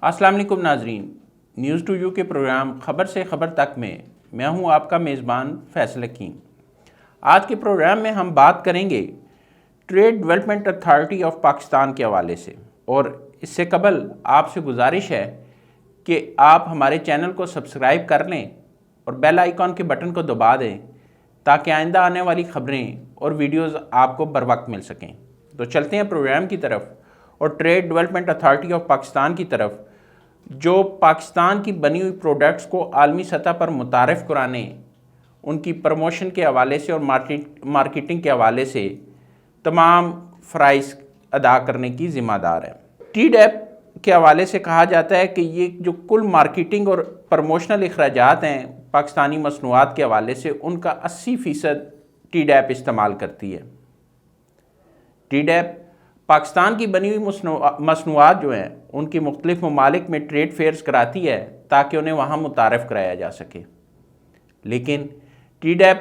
السلام علیکم ناظرین، نیوز ٹو یو کے پروگرام خبر سے خبر تک میں ہوں آپ کا میزبان فیصل حکیم۔ آج کے پروگرام میں ہم بات کریں گے Trade development authority of Pakistan کے حوالے سے، اور اس سے قبل آپ سے گزارش ہے کہ آپ ہمارے چینل کو سبسکرائب کر لیں اور بیل آئیکن کے بٹن کو دبا دیں تاکہ آئندہ آنے والی خبریں اور ویڈیوز آپ کو بر وقت مل سکیں۔ تو چلتے ہیں پروگرام کی طرف اور Trade development authority of Pakistan کی طرف، جو پاکستان کی بنی ہوئی پروڈکٹس کو عالمی سطح پر متعارف کرانے، ان کی پروموشن کے حوالے سے اور مارکیٹنگ کے حوالے سے تمام فرائض ادا کرنے کی ذمہ دار ہے۔ ٹی ڈیپ کے حوالے سے کہا جاتا ہے کہ یہ جو کل مارکیٹنگ اور پروموشنل اخراجات ہیں پاکستانی مصنوعات کے حوالے سے، ان کا 80% ٹی ڈیپ استعمال کرتی ہے۔ ٹی ڈیپ پاکستان کی بنی ہوئی مصنوعات جو ہیں ان کی مختلف ممالک میں ٹریڈ فیئرز کراتی ہے تاکہ انہیں وہاں متعارف کرایا جا سکے۔ لیکن ٹی ڈیپ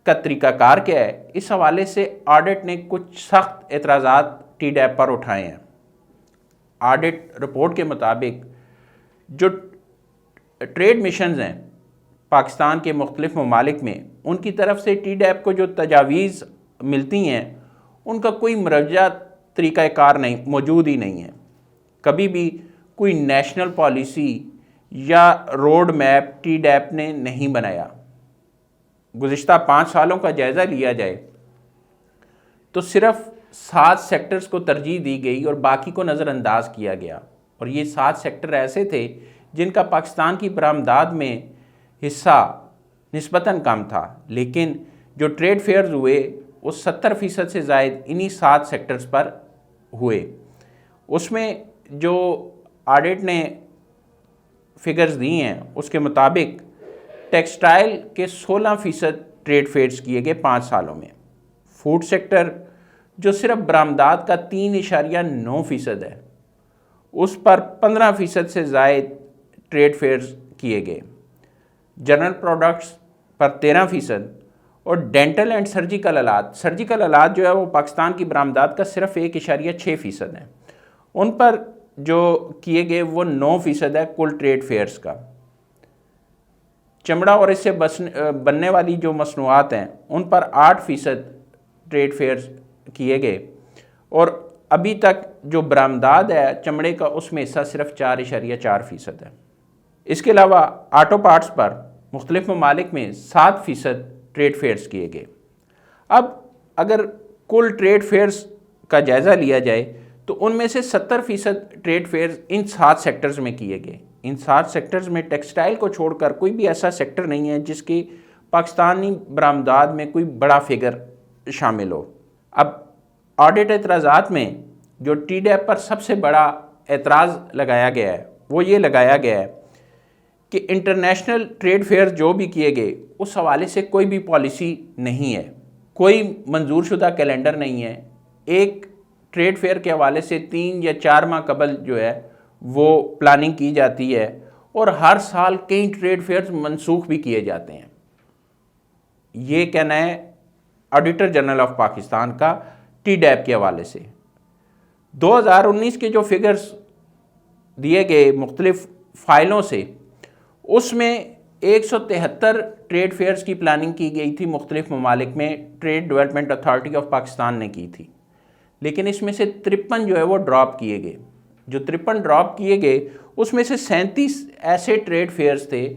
کا طریقہ کار کیا ہے؟ اس حوالے سے آڈٹ نے کچھ سخت اعتراضات ٹی ڈیپ پر اٹھائے ہیں۔ آڈٹ رپورٹ کے مطابق جو ٹریڈ مشنز ہیں پاکستان کے مختلف ممالک میں، ان کی طرف سے ٹی ڈیپ کو جو تجاویز ملتی ہیں ان کا کوئی مروجہ طریقہ کار موجود ہی نہیں ہے۔ کبھی بھی کوئی نیشنل پالیسی یا روڈ میپ ٹی ڈیپ نے نہیں بنایا۔ گزشتہ 5 سالوں کا جائزہ لیا جائے تو صرف 7 سیکٹرز کو ترجیح دی گئی اور باقی کو نظر انداز کیا گیا، اور یہ 7 سیکٹر ایسے تھے جن کا پاکستان کی برآمدات میں حصہ نسبتاً کم تھا، لیکن جو ٹریڈ فیئرز ہوئے وہ 70% سے زائد انہی 7 سیکٹرز پر ہوئے۔ اس میں جو آڈٹ نے فگرز دی ہیں اس کے مطابق ٹیکسٹائل کے 16% ٹریڈ فیئرز کیے گئے 5 سالوں میں۔ فوڈ سیکٹر جو صرف برآمدات کا 3.9% ہے، اس پر 15% سے زائد ٹریڈ فیئرز کیے گئے۔ جنرل پروڈکٹس پر 13%، اور ڈینٹل اینڈ سرجیکل آلات جو ہے وہ پاکستان کی برآمدات کا صرف 1.6% ہے، ان پر جو کیے گئے وہ 9% ہے کل ٹریڈ فیئرز کا۔ چمڑا اور اس سے بننے والی جو مصنوعات ہیں ان پر 8% ٹریڈ فیئرز کیے گئے، اور ابھی تک جو برآمدات ہے چمڑے کا اس میں حصہ صرف 4.4% ہے۔ اس کے علاوہ آٹو پارٹس پر مختلف ممالک میں 7% ٹریڈ فیئرز کیے گئے۔ اب اگر کل ٹریڈ فیئرز کا جائزہ لیا جائے تو ان میں سے 70% ٹریڈ فیئرز ان 7 سیکٹرز میں کیے گئے۔ ان 7 سیکٹرز میں ٹیکسٹائل کو چھوڑ کر کوئی بھی ایسا سیکٹر نہیں ہے جس کی پاکستانی برآمدات میں کوئی بڑا فگر شامل ہو۔ اب آڈٹ اعتراضات میں جو ٹی ڈیپ پر سب سے بڑا اعتراض لگایا گیا ہے وہ یہ لگایا گیا ہے کہ انٹرنیشنل ٹریڈ فیئر جو بھی کیے گئے اس حوالے سے کوئی بھی پالیسی نہیں ہے، کوئی منظور شدہ کیلنڈر نہیں ہے۔ ایک ٹریڈ فیئر کے حوالے سے 3 یا 4 ماہ قبل جو ہے وہ پلاننگ کی جاتی ہے، اور ہر سال کئی ٹریڈ فیئرز منسوخ بھی کیے جاتے ہیں۔ یہ کہنا ہے آڈیٹر جنرل آف پاکستان کا ٹی ڈیپ کے حوالے سے۔ 2019 کے جو فگرز دیے گئے مختلف فائلوں سے، اس میں 173 ٹریڈ فیئرز کی پلاننگ کی گئی تھی مختلف ممالک میں، trade development authority of Pakistan نے کی تھی، لیکن اس میں سے 53 جو ہے وہ ڈراپ کیے گئے۔ جو 53 ڈراپ کیے گئے اس میں سے 37 ایسے ٹریڈ فیئرز تھے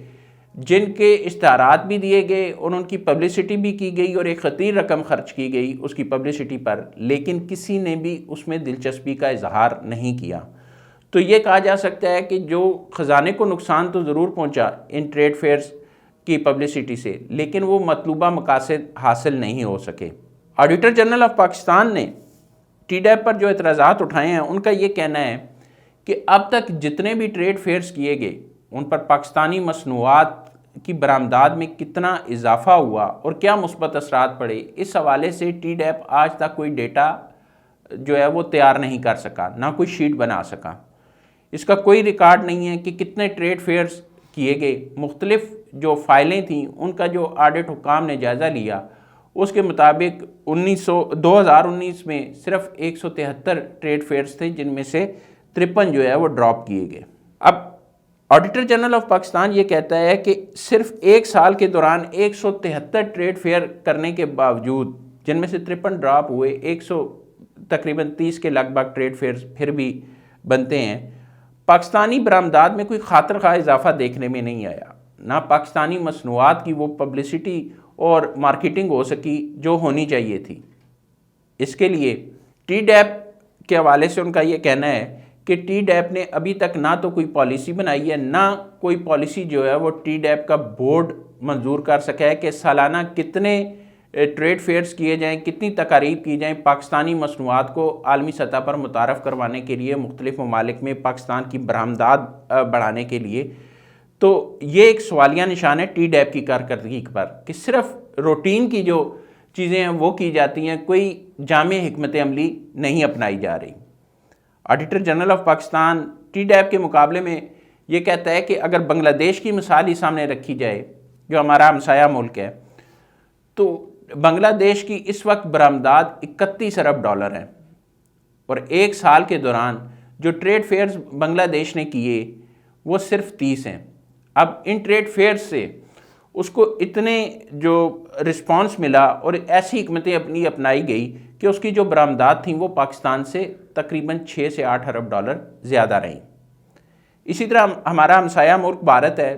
جن کے اشتہارات بھی دیے گئے اور ان کی پبلسٹی بھی کی گئی، اور ایک خطیر رقم خرچ کی گئی اس کی پبلسٹی پر، لیکن کسی نے بھی اس میں دلچسپی کا اظہار نہیں کیا۔ تو یہ کہا جا سکتا ہے کہ جو خزانے کو نقصان تو ضرور پہنچا ان ٹریڈ فیئرز کی پبلسٹی سے، لیکن وہ مطلوبہ مقاصد حاصل نہیں ہو سکے۔ آڈیٹر جنرل آف پاکستان نے ٹی ڈیپ پر جو اعتراضات اٹھائے ہیں ان کا یہ کہنا ہے کہ اب تک جتنے بھی ٹریڈ فیئرز کیے گئے ان پر پاکستانی مصنوعات کی برآمدات میں کتنا اضافہ ہوا اور کیا مثبت اثرات پڑے، اس حوالے سے ٹی ڈیپ آج تک کوئی ڈیٹا جو ہے وہ تیار نہیں کر سکا، نہ کوئی شیٹ بنا سکا۔ اس کا کوئی ریکارڈ نہیں ہے کہ کتنے ٹریڈ فیئرز کیے گئے۔ مختلف جو فائلیں تھیں ان کا جو آڈٹ حکام نے جائزہ لیا اس کے مطابق 2019 میں صرف 173 ٹریڈ فیئرز تھے جن میں سے 53 جو ہے وہ ڈراپ کیے گئے۔ اب آڈیٹر جنرل آف پاکستان یہ کہتا ہے کہ صرف ایک سال کے دوران 173 ٹریڈ فیئر کرنے کے باوجود، جن میں سے 53 ڈراپ ہوئے، 100 تقریباً 30 کے لگ بھگ ٹریڈ فیئر پھر بھی بنتے ہیں، پاکستانی برآمدات میں کوئی خاطر خواہ اضافہ دیکھنے میں نہیں آیا، نہ پاکستانی مصنوعات کی وہ پبلسٹی اور مارکیٹنگ ہو سکی جو ہونی چاہیے تھی۔ اس کے لیے ٹی ڈیپ کے حوالے سے ان کا یہ کہنا ہے کہ ٹی ڈیپ نے ابھی تک نہ تو کوئی پالیسی بنائی ہے، نہ کوئی پالیسی جو ہے وہ ٹی ڈیپ کا بورڈ منظور کر سکا ہے کہ سالانہ کتنے ٹریڈ فیئرز کیے جائیں، کتنی تقاریب کی جائیں پاکستانی مصنوعات کو عالمی سطح پر متعارف کروانے کے لیے، مختلف ممالک میں پاکستان کی برآمدات بڑھانے کے لیے۔ تو یہ ایک سوالیہ نشان ہے ٹی ڈیپ کی کارکردگی پر کہ صرف روٹین کی جو چیزیں ہیں وہ کی جاتی ہیں، کوئی جامع حکمت عملی نہیں اپنائی جا رہی۔ Auditor general of Pakistan T deep کے مقابلے میں یہ کہتا ہے کہ اگر بنگلہ دیش کی مثال ہی سامنے رکھی جائے جو ہمارا ہمسایہ ملک ہے، تو بنگلہ دیش کی اس وقت برآمدات 31 ارب ڈالر ہیں، اور ایک سال کے دوران جو ٹریڈ فیئرز بنگلہ دیش نے کیے وہ صرف 30 ہیں۔ اب ان ٹریڈ فیئرز سے اس کو اتنے جو رسپانس ملا اور ایسی حکمتیں اپنی اپنائی گئی کہ اس کی جو برآمدات تھیں وہ پاکستان سے تقریباً 6 سے 8 ارب ڈالر زیادہ رہیں۔ اسی طرح ہمارا ہمسایہ ملک بھارت ہے،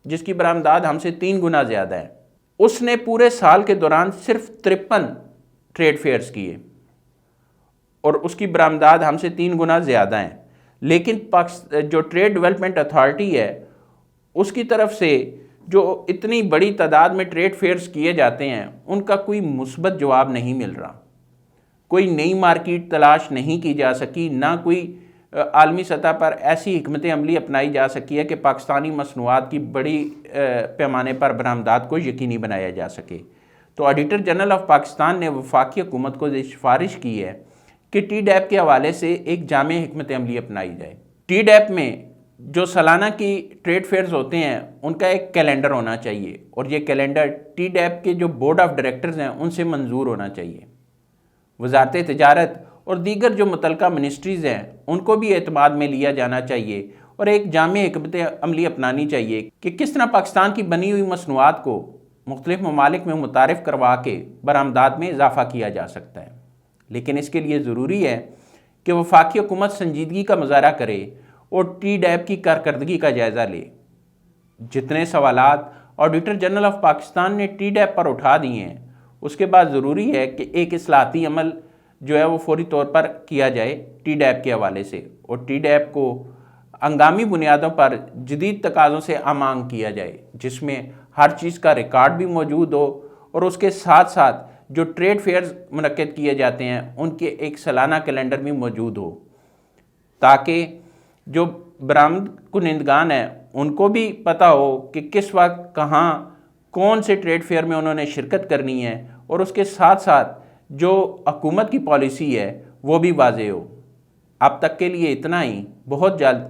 جس کی برآمدات ہم سے 3 گنا زیادہ ہے، اس نے پورے سال کے دوران صرف 53 ٹریڈ فیئرز کیے اور اس کی برآمدات ہم سے 3 گنا زیادہ ہیں، لیکن جو ٹریڈ ڈیولپمنٹ اتھارٹی ہے اس کی طرف سے جو اتنی بڑی تعداد میں ٹریڈ فیئرز کیے جاتے ہیں ان کا کوئی مثبت جواب نہیں مل رہا، کوئی نئی مارکیٹ تلاش نہیں کی جا سکی، نہ کوئی عالمی سطح پر ایسی حکمت عملی اپنائی جا سکی ہے کہ پاکستانی مصنوعات کی بڑی پیمانے پر برآمدات کو یقینی بنایا جا سکے۔ تو آڈیٹر جنرل آف پاکستان نے وفاقی حکومت کو یہ سفارش کی ہے کہ ٹی ڈیپ کے حوالے سے ایک جامع حکمت عملی اپنائی جائے۔ ٹی ڈیپ میں جو سالانہ کی ٹریڈ فیئرز ہوتے ہیں ان کا ایک کیلنڈر ہونا چاہیے، اور یہ کیلنڈر ٹی ڈیپ کے جو بورڈ آف ڈائریکٹرز ہیں ان سے منظور ہونا چاہیے۔ وزارت تجارت اور دیگر جو متعلقہ منسٹریز ہیں ان کو بھی اعتماد میں لیا جانا چاہیے اور ایک جامع حکمت عملی اپنانی چاہیے کہ کس طرح پاکستان کی بنی ہوئی مصنوعات کو مختلف ممالک میں متعارف کروا کے برآمدات میں اضافہ کیا جا سکتا ہے۔ لیکن اس کے لیے ضروری ہے کہ وفاقی حکومت سنجیدگی کا مظاہرہ کرے اور ٹی ڈیپ کی کارکردگی کا جائزہ لے۔ جتنے سوالات آڈیٹر جنرل آف پاکستان نے ٹی ڈیپ پر اٹھا دیے ہیں اس کے بعد ضروری ہے کہ ایک اصلاحاتی عمل جو ہے وہ فوری طور پر کیا جائے ٹی ڈیپ کے حوالے سے، اور ٹی ڈیپ کو ہنگامی بنیادوں پر جدید تقاضوں سے آمانگ کیا جائے، جس میں ہر چیز کا ریکارڈ بھی موجود ہو اور اس کے ساتھ ساتھ جو ٹریڈ فیئرز منعقد کیے جاتے ہیں ان کے ایک سالانہ کیلنڈر بھی موجود ہو، تاکہ جو برآمد کنندگان ہیں ان کو بھی پتہ ہو کہ کس وقت کہاں کون سے ٹریڈ فیئر میں انہوں نے شرکت کرنی ہے، اور اس کے ساتھ ساتھ جو حکومت کی پالیسی ہے وہ بھی واضح ہو۔ اب تک کے لیے اتنا ہی، بہت جلد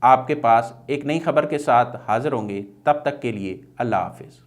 آپ کے پاس ایک نئی خبر کے ساتھ حاضر ہوں گے، تب تک کے لیے اللہ حافظ۔